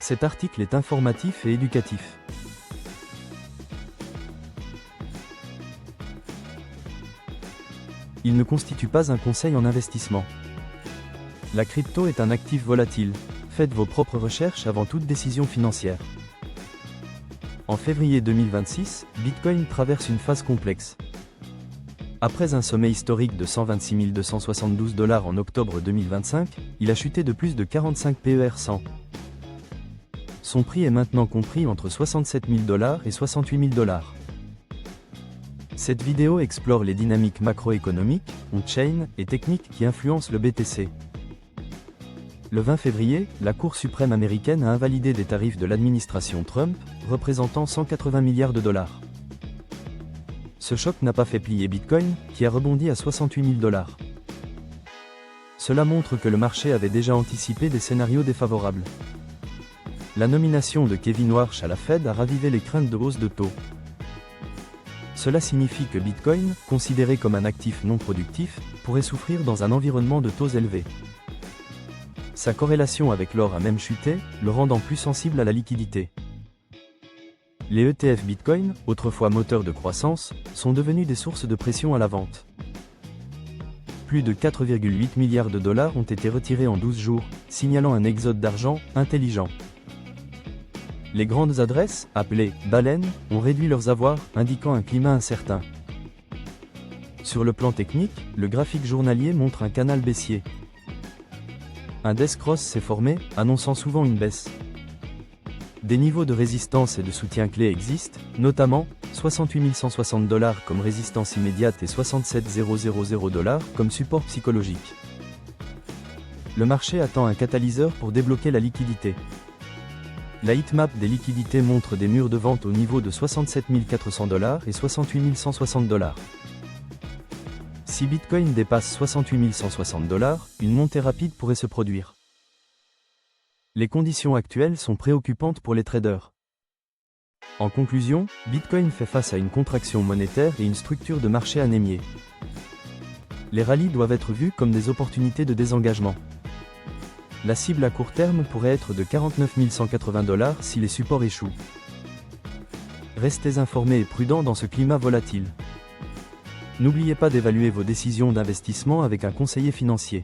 Cet article est informatif et éducatif. Il ne constitue pas un conseil en investissement. La crypto est un actif volatile. Faites vos propres recherches avant toute décision financière. En février 2026, Bitcoin traverse une phase complexe. Après un sommet historique de 126 272 $ en octobre 2025, il a chuté de plus de 45 PER 100. Son prix est maintenant compris entre 67 000 $ et 68 000 $. Cette vidéo explore les dynamiques macroéconomiques, on-chain et techniques qui influencent le BTC. Le 20 février, la Cour suprême américaine a invalidé des tarifs de l'administration Trump, représentant 180 milliards de dollars. Ce choc n'a pas fait plier Bitcoin, qui a rebondi à 68 000 $. Cela montre que le marché avait déjà anticipé des scénarios défavorables. La nomination de Kevin Warsh à la Fed a ravivé les craintes de hausse de taux. Cela signifie que Bitcoin, considéré comme un actif non productif, pourrait souffrir dans un environnement de taux élevés. Sa corrélation avec l'or a même chuté, le rendant plus sensible à la liquidité. Les ETF Bitcoin, autrefois moteurs de croissance, sont devenus des sources de pression à la vente. Plus de 4,8 milliards de dollars ont été retirés en 12 jours, signalant un exode d'argent intelligent. Les grandes adresses, appelées « baleines », ont réduit leurs avoirs, indiquant un climat incertain. Sur le plan technique, le graphique journalier montre un canal baissier. Un death cross s'est formé, annonçant souvent une baisse. Des niveaux de résistance et de soutien clés existent, notamment 68 160 $ comme résistance immédiate et 67 000 $ comme support psychologique. Le marché attend un catalyseur pour débloquer la liquidité. La heatmap des liquidités montre des murs de vente au niveau de 67 400 $ et 68 160 $. Si Bitcoin dépasse 68 160 $, une montée rapide pourrait se produire. Les conditions actuelles sont préoccupantes pour les traders. En conclusion, Bitcoin fait face à une contraction monétaire et une structure de marché anémiée. Les rallyes doivent être vus comme des opportunités de désengagement. La cible à court terme pourrait être de 49 180 $ si les supports échouent. Restez informés et prudents dans ce climat volatile. N'oubliez pas d'évaluer vos décisions d'investissement avec un conseiller financier.